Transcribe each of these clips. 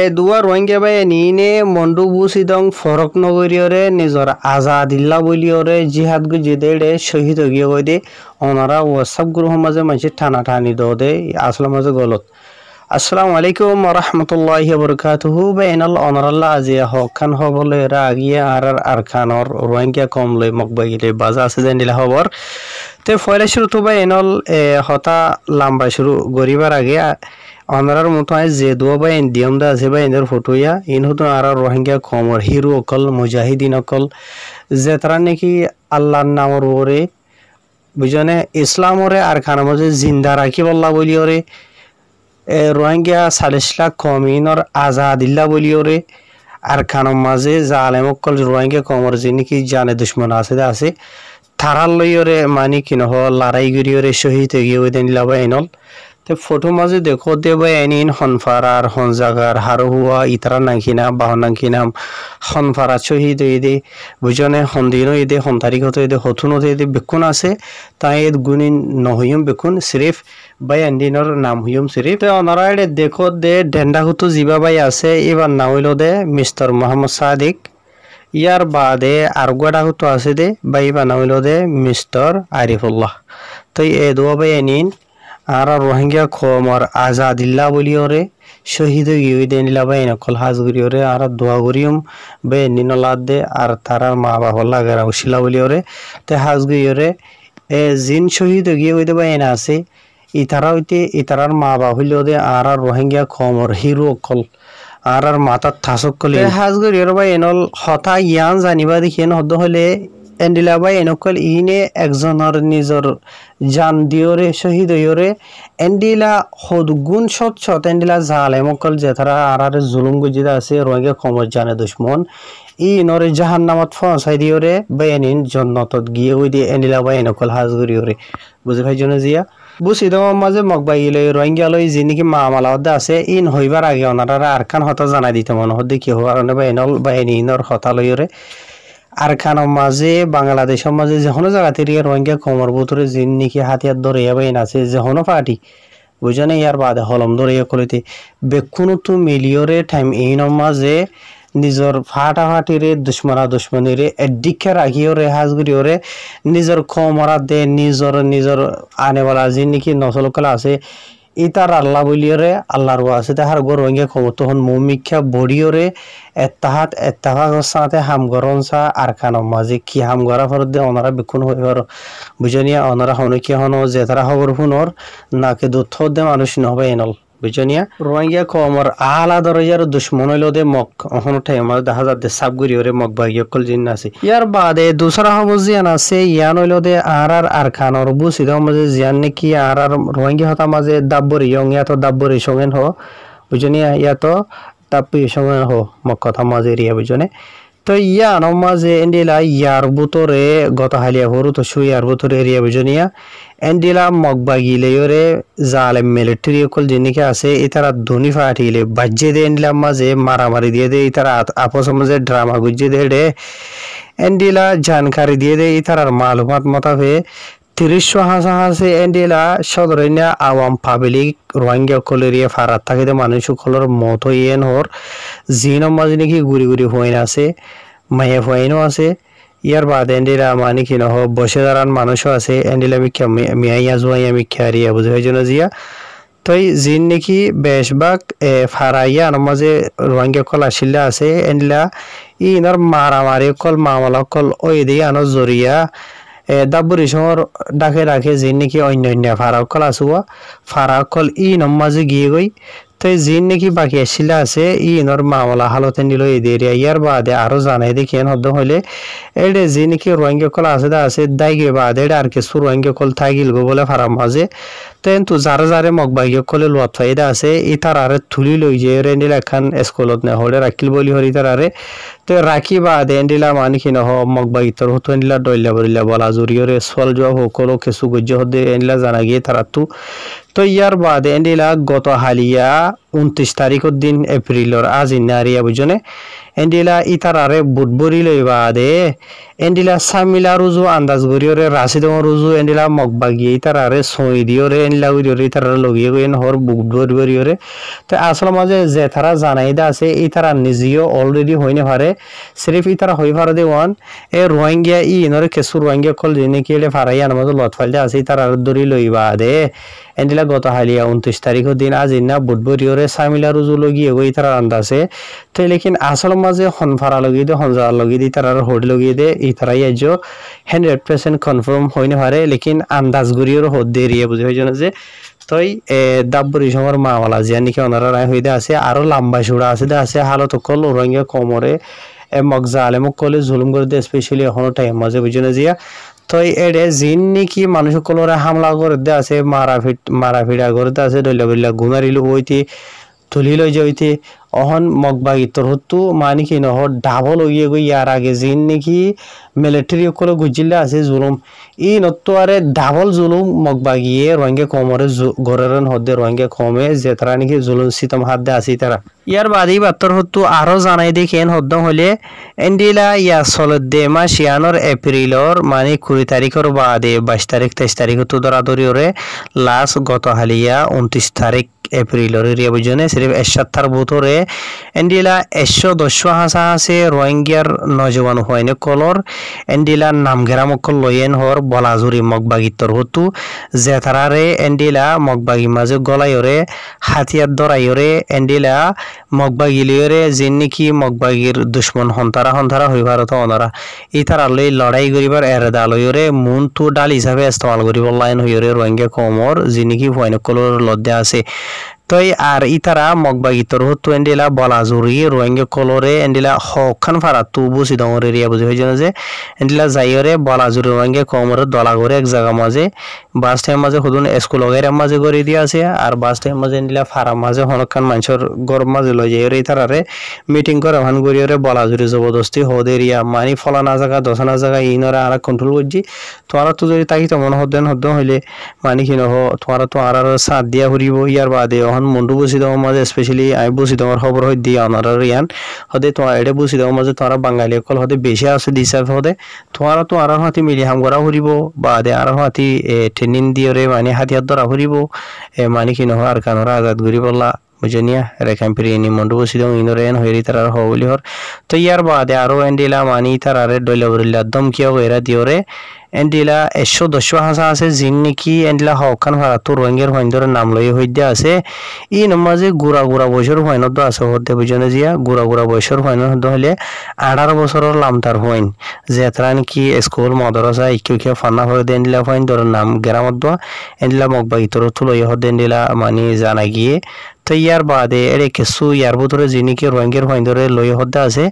দুয়া রোহিঙ্গা বাই নিনে মন্ডু বুসিদং ফরক নগরীয়রে নিজর আজাদিল্লা বলিয়রে জিহাদ গুজিদে শহীদ গিয়ে দে ওনারা ওয়াটসঅ্যাপ গ্রুপ মাঝে মাঝে টানাটানি দে আসলে মাঝে গলত আসসালামু আলাইকুম রহমতুল্লাহি বরকাতুহু বাইনাল অনরাল্লাহ আজিয়া হকান হবলে এরা আগিয়ে আর খানর রোহিঙ্গা কমলে মকবাইলে বাজা আছে জানিলা খবর তে ফয়লা শুরু তো বাইনাল হতা লম্বা শুরু গরিবার আগে অনারার মতো যে দোয়া বা দিয়ম দা আছে বা এদের ফটোয়া ইন হতো আর রোহিঙ্গা কমর হিরো অকল মুজাহিদিন অকল যে তারা নাকি আল্লাহর নামর ওরে বুঝনে ইসলামরে আর খানা মাঝে জিন্দা রাখি বল্লা বলি ওরে রোহিঙ্গা 40 লাখ কমিনর আজাদিল্লা বলি ওরে আর খানার মাঝে জালেম অকল রোহিঙ্গা কমর যে নাকি জানে দুশ্মন আছে তারার লইরে মানি কিনহ লড়াই গিরিয়রে শহীদ গিয়ে ওই দিন লাভ এনল তে ফটো মাঝে দেখো দেবে এনিন হনফারার হনজাগার হারো হুয়া ইতারা নাঙ্কিনা বাহন নাঙ্কিনাম হনফারা শহীদ দে বুঝনে হন্দিনও দে হন তারিখ হতো দে হতুনো দে বেকুন আছে তাই গুণিন নহইম বেকুন সিরিফ বাই এন্ডিনর নাম হইম সিরিফ তে ওনারা দেখো দে ডেন্ডা হতো জিবা বাই আছে এবার নাম হইল দে মিস্টার মোহাম্মদ সাদিক ইয়ার বাদে আর গোড়া হতো আছে দে বাই বানা হইল দে মিস্টার আরিফুল্লাহ তো এ দোয়া বাই এনিন আর রোহিঙ্গা খমর আজাদিল্লা বলিওরে শহীদ গিয়ে দেনিলা বাই নকল হাজগুরিওরে আর দোয়া গরিয়ম বে নিনলাদ দে আর তারার মা বাবা লাগারা উশিলা বলিওরে তে হাজগুরিওরে জিন শহীদ গিয়ে ওই দে বাই না আছে ইতারা হইতে ইতারার মা বাবা হইল দে আর রোহিঙ্গা খমর হিরো কল আর মাথার থাসক কলে হাজগুরিওর বাই এনল হতা ইয়ান জানিবা দেখিয়েন হদ হলে এন্ডিলা বাই এনকল ইনে একজনের নিজর জান দিওরে শহীদ হইরে এন্ডিলা হদগুণ সৎ এন্ডিলা জালেম অকল যেতারা আর জুলুম গুজিদা আছে রোহিঙ্গা কমর জানে দুশ্মন ই নরে জাহান্নামত ফসাই দিওরে বেনিন জন্নতত গিয়ে ওই দিয়ে এন্ডিলা বাই এনকল হাজগুরি ওরে বুঝে ভাই জনে জিয়া বুঝিদ মাঝে মকবাইলে রোহিঙ্গা লই যে নাকি মামালাওদা আছে ইন হইবার আগে ওনারা আরখান হতা জানাই দিতে মনে হদ্দে কি হওয়ার বা এনল বা এনিনর হতা লইরে আর খানোর মাঝে বাংলাদেশের মাঝে যেকোনো জায়গাতে রোহিঙ্গা কমর ভিতরে জিন নাকি হাতিয়ার ধরে বাইন আছে যেকোনো পার্টি বুঝনে ইয়ার বাদে হলম ধরে কলিতে বেকুনো তো মিলিয়রে টাইম এই মাঝে নিজর ফাটাফাটিরে দুশ্মনীরে এডিক্ষা রাখিওরে হাজগুড়িওরে নিজর কমরা দে নিজর আনেওয়ালা জিন নাকি নসলকলা আছে ইতার আল্লাহ বলিয়রে আল্লাহর আছে তাহার গো রোহিঙ্গা কমর তখন মুমিক্ষা বড়িওরে এত্তাফাকর সাথে হামগরন সা আর খানোর মাঝে কি হামগরা ফরত দে ওনারা বিক্ষুণ হইবার বুঝনিয়া ওনারা হনকি হন যে তারা খবর শুনর নাকে দুঃখ দে মানুষ নহবে এনল বুঝনিয়া রোহিঙ্গা কমর আলা দরজার দুশ্মন হইল দে মক অহন টাইম দেখা যাতে সাবগুড়ি ওরে মক বাগিয়কল জিন আছে ইয়ার বাদে দুসরা খবর জিয়ান আছে ইয়ান হইল দে আর খানোর বুঝিদ মাঝে জিয়ান নাকি আর রোহিঙ্গা হতা মাঝে দাব্বরি ইয়ং ইয়াত দাব্বরি সঙ্গেন হ বুঝনিয়া ইয়াত তাপি সঙ্গে হো মক কথা মাঝে রিয়া বুঝনে তো ইয়ান মাঝে এন্ডিলা ইয়ার বুতরে গত হালিয়া হরু তো সু ইয়ার বুতরে রিয়া বুঝনিয়া এন্ডিলা মকবাগিলেয়রে জালেম মিলিটারি অকল জিনিকে আছে ইতারা ধনী ফাটিলে বাজ্যে দে এন্ডিলা মাঝে মারামারি দিয়ে দে ইতারা আপস মাঝে ড্রামা গুজে দে রে এন্ডিলা জানকারি দিয়ে দে ইতারার মালুমাত মতাবে 30 হাসে এন্ডিলা সদরইনা আওয়াম পাবলিক রোহিঙ্গা কলেরিয়া ফারাত থাকে মানুষ কলর মত ইয়েন হর জিন মাঝে নাকি গুড়ি হইন আছে মায়ে হইনও আছে ইয়ার বাদ এন্ডিলা মানে কি নহ বসে দাঁড়ান মানুষও আছে এন্ডিলা মিয়া জুয়াইয়া মিখ্যারিয়া বুঝে হয় জন জিয়া তো জিন নাকি বেশভাগ ফারাইয়া মাঝে রোহিঙ্গা কল আসিল্লা আছে এন্ডিলা ইনার মারামারি কল মামলা কল ওই দিয়ে আনো জরিয়া দাব্বরি শহর ডাকে রাখে যে নাকি অন্য ফারাকল আসুয়া ফারাকল ই নমাজে গিয়ে গই তো জিন নাকি বাকি আসিলা আছে ই নর মামলা হালতে নিল এই দেরিয়া ইয়ার বাদে আরো জানাই দেখেন হদ্দ হইলে এডে যে নাকি রোহিঙ্গা কল আছে দাইগে বাদে আর কিছু রোহিঙ্গা কল থাইগিল গো বলে ফারাম মাঝে তো যারে মকবাগিয় কলে লোয়াত ফাইদা আছে ই তার আরে থুলি লই যে রেন্ডিল এখন স্কুলত নে হলে রাখিল বলি হরি তার আরে তো রাখি বাদে এন্ডিলা মানে কি নহ মকবাগিতর হতো এন্ডিলা ডইলা বলিলা বলা জুরিয়রে সল জবাব হকলো কিছু গজ্য হদে এন্ডিলা জানা গিয়ে তারা তো ইয়ার বাদে এন্ডিলা গত হালিয়া 29 তারিখের দিন এপ্রিলর আজ ইনারিয়া বুঝনে এন্ডিলা ইতারারে বুটবরি লইবা দে এন্ডিলা সামিলা রুজু আন্দাজ গরিয়রে রাশিদম রুজু এন্ডিলা মগবাগি ইতারারে সই দিওরে এন্ডিলা গরিয়রে ইতারারে লগিয়ে গইন হর বুটবরি গরিয়রে তো আসল মাঝে যে তারা জানাইদা আছে ইতারা নিজেও অলরেডি হইনে পারে সিরিফ ইতারা হই পারে দে ওয়ান এ রোহিঙ্গা ইনরে কেসু রোহিঙ্গা কল জিনে কেলে ফারাইয়া নামাজ লতফালদে আছে ইতারারে দরি লইবা দে এন্ডিলা গত হালিয়া 29 তারিখের দিন আজ ইনা বুটবরিয়রে সামিলা রুজু লগিয়ে গই ইতারা আন্দাজে তো লেকিন আসল মাঝে হনফারা লগিয়ে দে হনজা লগিয়ে দে ইতারার হোড লগিয়ে দে ইতারাই আজো 100% কনফার্ম হইনে পারে লেকিন আন্দাজ গরিয়র হোদ দেরিয়ে বুঝে হই যে তই দাব্বরি সমর মাওয়ালা জিয়া নিকে ওনারা রায় হইদে আছে আরো লম্বা সুড়া আছে দে আছে হালত কল রোহিঙ্গা কমরে মগজা আলেম কলে জুলুম করে দে স্পেশালি এখনো টাইম মাঝে বুঝে জিয়া তই এডে জিন নাকি মানুষ কলরে হামলা করে দে আছে মারাফিড়া করে দে আছে দইলা বইলা গুনারিলো হইতে তুলি লই যাইতে অহন মগবাগি তোর হতো মানে কি নহ ডাবল হইয়ে গই ইয়ার আগে জিন নাকি মিলিটারি কলে গুজিল্লা আছে জুলুম ই নতো আরে ডাবল জুলুম মগবাগিয়ে রোহিঙ্গা কমরে গরেরন হদে রোহিঙ্গা কমে যে তারা নাকি জুলুম সিতম হাত দে আসি তারা ইয়ার বাদেই বাত্তর হতো আরো জানাই দেখেন হদ্দম হলে এন্ডিলা ইয়া সলদে মাস ইয়ানোর এপ্রিলর মানে 20 তারিখের বাদে 22 তারিখ 23 তারিখ তো দরাদরি ওরে লাস্ট গত হালিয়া 29 তারিখ এপ্রিলর এরিয়া বুঝনে সিরিফ 71 বুথরে এন্ডিলা 110 হাসা আছে রোহিঙ্গার নজওয়ান হয়নে কলর এন্ডিলা নামগেরা মকল লয়েন হর বলাজুরি মগবাগিতর হতু যে তারারে এন্ডিলা মগবাগি মাঝে গলাইরে হাতিয়ার দরাইরে এন্ডিলা মগবাগিলিয়রে যিন নাকি মগবাগির দুশ্মন হন্তারা হইবার তো অনারা ইতারা লই লড়াই করিবার এরেদা লইরে মুন তু ডাল হিসাবে ইস্তেমাল করিব লাইন হইরে রোহিঙ্গা কমর যিন নাকি হয়নে কলর লদ্দে আছে তই আর ইতারা মগবাগিতর হতো এন্ডিলা বলাজুরি রোহিঙ্গা কলরে এন্ডিলা হখান ফারা তু বুঝি দমর এরিয়া বুঝি হই যে এন্ডিলা যাইরে বলাজুরি রোহিঙ্গা কমর দলা করে এক জায়গা মাঝে বাস টাইম মাঝে হুদুন স্কুল লগাইরা মাঝে করে দিয়া আছে আর বাস টাইম মাঝে এন্ডিলা ফারা মাঝে হনখান মানুষের গরম মাঝে লই যাইরে ইতারারে মিটিং করে হান গরিয়রে বলাজুরি জবরদস্তি হদ এরিয়া মানি ফলানা জায়গা দশনা জায়গা ইনরা আর কন্ট্রোল করজি তোরা তো যদি তাকি তো মন হদ্দেন হইলে মানি কি নহ তোরা তো আর সাথ দিয়া ঘুরিব ইয়ার বাদে অহন মন্ডু বুঝি দেওয়ার মাঝে স্পেশালি আমি বুঝি দেওয়ার খবর হয় দিয়ে ওনারা ইয়ান হদে তোমার এটা বুঝি দেওয়ার মাঝে তোরা বাঙালি অকল হদে বেশি আছে দিশাফ হদে তোরা তো আর হাতি মিলি হাম করা ঘুরিব বা দে আর হাতি ট্রেনিং দিয়ে মানে হাতিয়ার ধরা ঘুরিব মানে কি নহ আর কানরা আজাদ ঘুরি বললা বুঝনিয়া রেখাম প্রিয়নি মন্ডু বুঝি দেওয়া ইনরেন হইরি তারা হবলি হর তো ইয়ার বাদে আরো এন্ডিলা মানি তারারে ডইলা বরিলা দম কিয়া কইরা দিওরে এন্ডিলা 110 হাসা আছে জিন নাকি এন্ডিলা হকান ভাড়া তো রোহিঙ্গার হইন্দর নাম লই হইদে আছে ই নমাজে গুড়া বয়সর হইনদ আছে হতে বুঝনে জিয়া গুড়া বয়সর হইন হলে 18 বছরের লামতার হইন যে তারা নাকি স্কুল মাদ্রাসা ইকিও ফান্না হয়ে এন্ডিলা হইন্দর নাম গ্রামত এন্ডিলা মগবাগি তোর তুলই হদে এন্ডিলা মানি জানা গিয়ে তো ইয়ার বাদে এরে কিছু ইয়ার ভিতরে যিনিকে রোহিঙ্গার হইন্দরে লই হদে আছে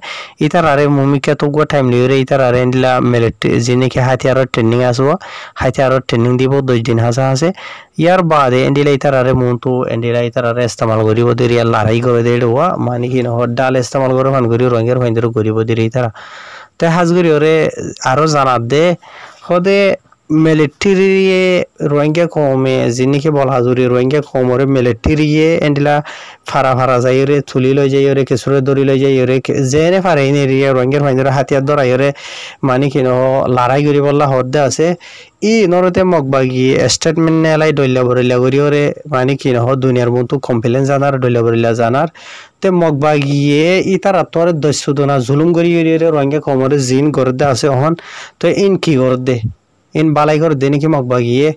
ইতার আরে মুমিকা তো গো টাইম লইরে ইতার আরে এন্ডিলা মিলিটারি যিনিকে হাতিয়ার ট্রেনিং আসবো হাতিয়ার ট্রেনিং দিব 10 দিন হাসা আছে ইয়ার বাদে এন্ডিলা ইতার আরে মনটো এন্ডিলা ইতার আরে ইস্তেমাল করিব দেরিয়া লড়াই করে দেড়ওয়া মানে কি নহ ডাল ইস্তেমাল করে ফান করি রোহিঙ্গার হইন্দরে করিব দেরি ইতারা তে হাজগরি ওরে আরো জানাত দে হদে মিলিটারি রোহিঙ্গা কমে যিনিকে বলা হাজুরি রোহিঙ্গা কমরে মিলিটারি এন্ডিলা ফারা যাইরে তুলি লই যাইরে কিছুরে দড়ি লই যাইরে জেনে ফারে ইন এরিয়া রোহিঙ্গার হইন্দরে হাতিয়ার ধরাইরে মানে কি নহ লড়াই করি বললা হদে আছে ই নরতে মগবাগি স্টেটমেন্ট নেলাই দইলা বরিলা করিওরে মানে কি নহ দুনিয়ার মতো কমপ্লেন জানার দইলা বরিলা জানার তে মগবাগিয়ে ই তার আত্মর দস্যুদনা জুলুম করি রোহিঙ্গা কমরে জিন করদে আছে হন তো ইন কি করদে ইন বালাই করে দে নাকি মগবাগিয়ে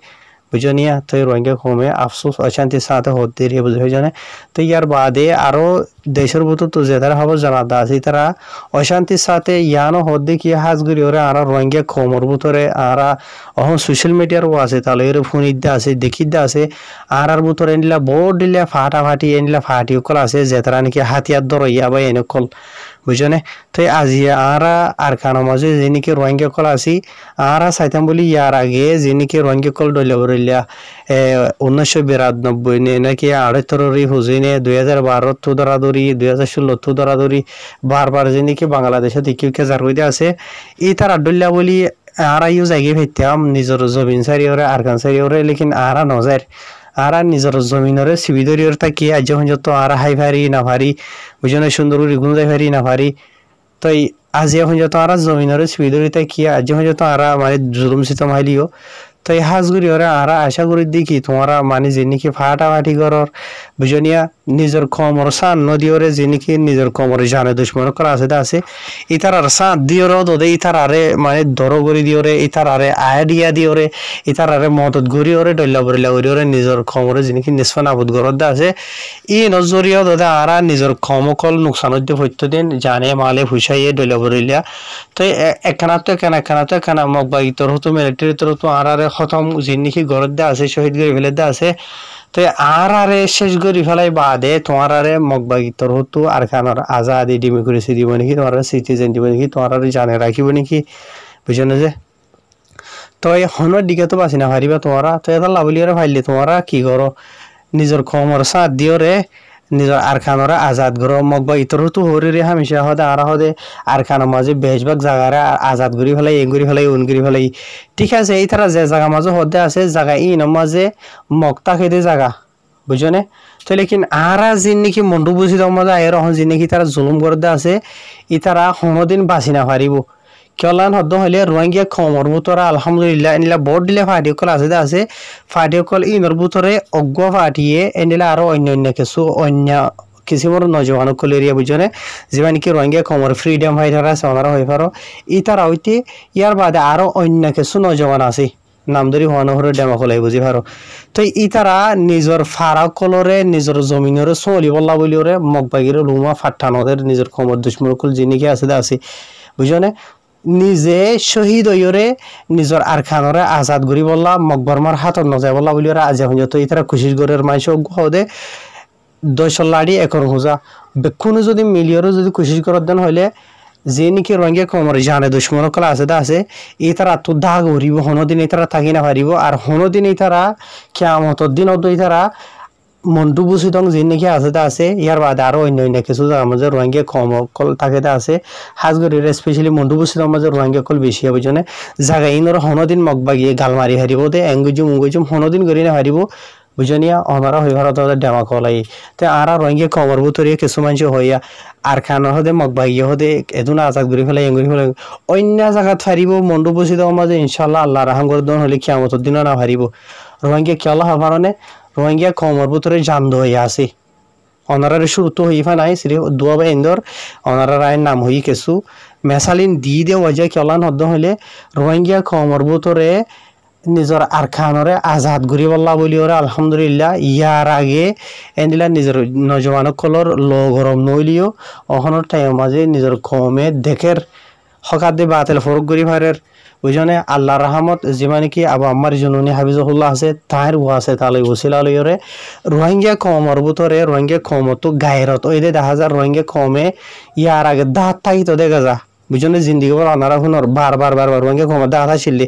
বুঝনিয়া তো রোহিঙ্গা কমে আফসোস অশান্তির সাথে হতে রে বুঝে জানে তো ইয়ার বাদে আরো দেশের ভিতর তো যে তারা খবর জানাতে আছে তারা অশান্তির সাথে ইয়ানো হদে কি হাজগুড়ি ওরে আর রোহিঙ্গা কমর ভিতরে আর অহন সোশ্যাল মিডিয়ার ও আছে তাহলে এর ফোন ইদ্দা আছে দেখিদ্দা আছে আর ভিতরে এনলা বোর্ড দিলে ফাটাফাটি এনলা ফাটি কল আছে যে তারা নাকি হাতিয়ার ধর ইয়া বা এনে কল বুঝনে তো আজি আর কানো মাঝে যিনিকে রোহিঙ্গা কল আসি আর চাইতাম বলি ইয়ার আগে যিনিকে রোহিঙ্গা কল ডলে বরিলা 1992 নাকি 78 হুজিনে 2012 তো দরাদরি 2016 তো দরাদরি বারবার যিনিকে বাংলাদেশে দিকে যার হইতে আছে ই তার আড্ডল্লা বলি আর আইও জায়গায় ফেরতাম নিজের জবিন সারি ওরে আরকান সারি ওরে লেকিন আর নজার আরা নিজের জমিনরে সিবিদরিয়র থাকি আজ পর্যন্ত আরা হাই ফারি না ফারি বুঝনে সুন্দর করে গুণ যাই ফারি না ফারি তো আজ পর্যন্ত আরা জমিনরে সিবিদরি থাকি আজ পর্যন্ত আরা মানে জুলুম সিতম হাইলিও তো এই হাজগুড়ি ওরা আরা আশা করি দেখি তোমরা মানে যে নাকি ফাটাফাটি করর বুঝনিয়া নিজের কমর সান নদীরে যে নাকি নিজের কমর জানে দুশ্মন করা আছে ইতার আর সান দিওরে দে ইতার আরে মানে দর করি দিওরে ইতার আরে আইডিয়া দিওরে ইতার আরে মদত গরি ওরে ডল্লা বরিলা গরি ওরে নিজের কমরে যে নাকি নিষ্ফান আবুদ গরদ আছে ই নজরিয়া দে আরা নিজের কমকল নুকসানত দিয়ে হইত দিন জানে মালে ফুসাইয়ে ডল্লা বরিলা তো একখানা মগ বাগিতর হতো মিলিটারি তোর তো আরে খতম জিনিসি গরত দে আছে শহীদ করে ফেলে দে আছে তো আরে শেষ করি ফেলাই বাদে তোমার আরে মগবাগিতর হতো আর খানার আজাদি ডিমি করেছে দিব নাকি তোমার সিটিজেন দিব নাকি তোমার জানে রাখিব নাকি বুঝো না যে তো এই হনের দিকে তো বাঁচি না পারিবা তোমারা তো এটা লাভলিয়ারে ফাইলে তোমারা কি করো নিজের খমর সাথ দিও রে নিজের আর খানরা আজাদ করো মগবা ইতর তো হরে হামেশা হদে আর হদে আর খানের মাঝে বেশভাগ জায়গারে আজাদ করি ফেলাই এন করি ফেলাই উন করি ফেলাই ঠিক আছে এই তারা যে জায়গা মাঝে হদে আছে জায়গা ইন মাঝে মগতা খেতে জায়গা বুঝনে তো লেকিন আরা জিন নাকি মন্ডু বুঝি দাও মাঝে আয়ের হন জিন নাকি তারা জুলুম করতে আছে ই তারা কোনোদিন বাঁচি না পারিব কেলান হদ্দ হইলে রোহিঙ্গা খমর বুতরা আলহামদুলিল্লাহ এনিলা বোর্ড দিলে ফাটিকল আছে ফাটিকল ইনর বুতরে অজ্ঞ ফাটিয়ে এনিলা আরো অন্য কিছু অন্য কিসিমর নজওয়ান কলেরিয়া বুঝনে যেমন নাকি রোহিঙ্গা খমর ফ্রিডম ফাইটার আছে ওনারা হয়ে পারো ই তারা হইতে ইয়ার বাদে আরো অন্য কিছু নজওয়ান আছে নাম ধরি হওয়ানো হরে ডেমা খোলাই বুঝি পারো তো ই তারা নিজের ফারা কলরে নিজের জমিনরে চলি বল্লা বলি ওরে মগবাগিরে লুমা ফাটানোদের নিজের খমর দুশ্মনকুল জিনিকে আছে বুঝনে নিজে শহীদ হইরে নিজের আরখানরে আজাদ করি বললা মকবরমার হাতত নজাই বললা বলি ওরা আজ পর্যন্ত ইতারা খুশি গরের মাইস হদে 10 লাড়ি একর হুজা বেক্ষণে যদি মিলিয়রও যদি কোশিশ করার দেন হইলে যে নাকি রঙে কমর জানে দুশ্মন কলা আছে এই তারা তো দাগ হরিব হনদিন এই তারা থাকি না পারিব আর হনদিন এই তারা কিয়ামতর দিন এই তারা মন্টু বুসিদং যে নাকি আছে ইয়ার বাদে আরো অন্য কিছু আমাদের রোহিঙ্গা কম কল থাকে আছে হাজগরির স্পেশালি মন্টু বুসিদং আমাদের রোহিঙ্গা কল বেশি হবে জনে জায়গা ইনর হনদিন মগবাগিয়ে গাল মারি হারিব দে এঙ্গুজুম হনদিন করি না হারিব বুঝনিয়া অনারা হয়ে ভারত ডেমা কলাই তে আরা রোহিঙ্গা কমর বুতরে কিছু মানুষ হইয়া আর খান হদে মগবাগিয়ে হদে এদুন আজাদ করে ফেলাই এঙ্গুরি ফেলাই অন্য জায়গাত হারিব মন্টু বুসিদং মাঝে ইনশাল্লাহ আল্লাহ রাহাম করে দন হলে কিয়ামতর দিনও না হারিব রোহিঙ্গা কেলা হবারণে রোহিঙ্গা কমর ভিতরে জান হয়ে আছে অনারার শুরু তো হইফা নাই শ্রী দুয়া বা ইন্দর অনারার আইন নাম হই কিছু মেসালিন দি দে ওয়াজা কেলান হদ্দ হইলে রোহিঙ্গা কমর ভিতরে নিজের আরখানরে আজাদ করি বল্লা বলি ওরা আলহামদুলিল্লাহ ইয়ার আগে এনিলা নিজের নজওয়ান কলর লো গরম নইলিও অহনের টাইম মাঝে নিজের কমে দেখের হকাতে বাতিল ফরক করি ভারের বুঝনে আল্লাহ রহমত যেমানে কি আবু আম্মার জনুনি হাফিজুল্লাহ আছে তাহের ও আছে তালে ওসিলা লইরে রোহিঙ্গা কমর ভিতরে রোহিঙ্গা কমত গায়রত ওই দেখা যায় রোহিঙ্গা কমে ইয়ার আগে দাঁত থাকি তো দেখা যা বুঝনে জিন্দিগি বড় আনারা হুনর বারবার রোহিঙ্গা কমর দাঁত আসিল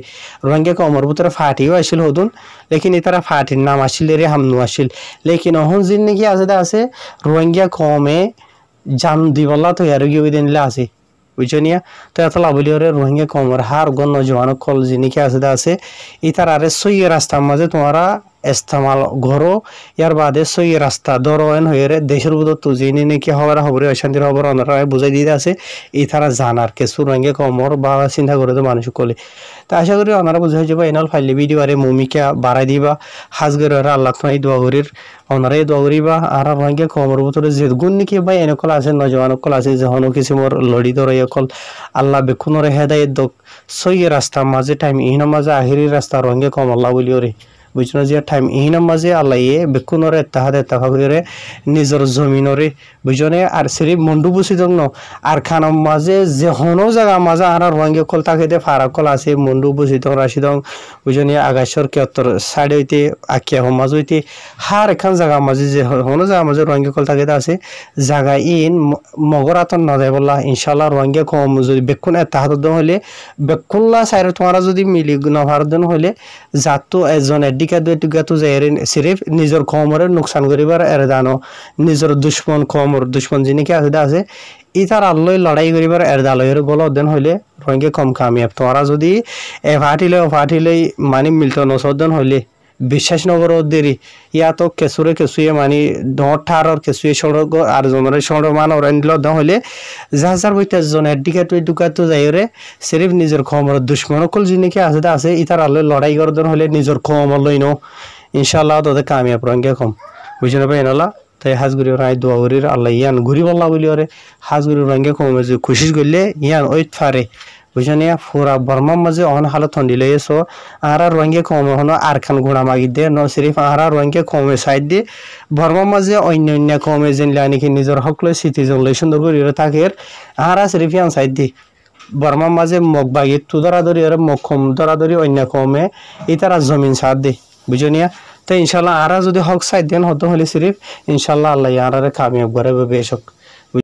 রোহিঙ্গা কমর ভিতরে ফাটিও আসিল হতুন লেকিন তারা ফাটির নাম আসিল রে হামনু আসিল লেকিন অহন জিন্দিগি আছে রোহিঙ্গা কমে জান দিবল্লা তো ইয়ার গিয়ে দিনলে আছে বুঝনিয়া তো এত লাভলিয়রে রোহিঙ্গা কমর হার গণ জওয়ান কল জিনিকে আছে ইতার আরে সই রাস্তার মাঝে তোমরা ইস্তেমাল ঘরো ইয়ার বাদে সই রাস্তা দরওয়ান হয়ে দেশের ভিতর তো জিনি নাকি হওয়ার খবরে অশান্তির খবর ওনারা বুঝাই দিয়ে আছে এই তারা জানার কিছু রোহিঙ্গা কমর বা চিন্তা করে তো মানুষ কলে তো আশা করি ওনারা বুঝাই যাবো এনাল ফাইলে ভিডিও আরে মমিকা বাড়াই দিবা হাজগের আল্লাহ তোমার দোয়া করির ওনারাই দোয়া করিবা আর রোহিঙ্গা কমর ভিতরে যে গুণ নাকি বা এনেকল আছে নজওয়ান কল আছে যে হনো কিছু মোর লড়ি দরাই কল আল্লাহ বেকুনরে হেদায়েত দক সই রাস্তা মাঝে টাইম ইহনা মাঝে আখিরি রাস্তা রোহিঙ্গা কম আল্লাহ বলিওরে বুঝলো যে টাইম ইহনা মাঝে আল্লাহ বেকুনরে তাহাদে তাফা করে নিজের জমিনরে বুঝনে আর সিরিফ মন্ডু বুঝি দং আর খানার মাঝে যে হনো জায়গা মাঝে আর রোহিঙ্গা কল তাকে ফারাক কল আছে মন্ডু বুঝি দং রাশি দং বুঝনি আগাছর কেত্তর সাইড হইতে আকিয়া মাঝ হইতে হার এখান জায়গা মাঝে যে হনো জায়গা মাঝে রোহিঙ্গা কল তাকে আছে জায়গা ইন মগর আতন না যায় বললা ইনশাল্লাহ রোহিঙ্গা কম যদি বেকুন তাহাদ দং হইলে বেকুল্লা সাইড তোমারা যদি মিলি নভার দন হইলে জাতো এজন এডিকা দুইটিকা তো যায় সিরিফ নিজের কমরের নোকসান করিবার এরে দানো নিজের দুশ্মন কমর দুশ্মন যিনিকে আছে ইতার আল্লাহ লড়াই করিবার এর দালয়ের গল দেন হইলে রোহিঙ্গা কম কামিয়াব তোমরা যদি ফাটিলে মানে মিলতো নসদন হইলে বিশ্বাসনগর দেরি ইয়া তো কেঁচুরে কেঁচুয়ে মানে ঠারর কেঁচুয়ে সড়ক আর জনের সড়ক মান অরণ্য হলে যার বইতে জনের দিকে তুই দুকাতো যাইরে সিরিফ নিজের খমর দুশ্মন অকল যিনিকে আছে ইতার আলো লড়াই করদন হলে নিজের খমর লই নো ইনশাআল্লাহ তোদের কামিয়াব রঙ্গে কম বুঝে নেবে এনলা তাই হাজগুড়ি রায় দোয়া করির আল্লাহ ইয়ান ঘুরি বললা বলি ওরে হাজগুড়ি রঙ্গে কমে যে খুশি করলে ইয়ান ওইট ফারে বুঝানিয়া ফুরা বর্মার মাঝে অহন হালত থন্ডি লইয়েছো আর রঙ্গে কমে হনো আর খান ঘোড়া মাগি দে ন সিরিফ আর রঙ্গে কমে সাইড দিয়ে বর্মার মাঝে অন্য অন্য কমে যেনলে আনিকি নিজের হকলে সিটিজন লই সুন্দর করি থাকের আর সিরিফ ইয়ান সাইড দি বর্মার মাঝে মগ বাগি তু দরাদরি আর মগ কম দরাদরি অন্য কমে ইতারা জমিন সাথ দি বুঝনিয়া তো ইনশাল্লাহ আর যদি হক সাইড দেন হতো হলে সিরিফ ইনশাল্লাহ আল্লাহ আর কামিয়াব করে বেশক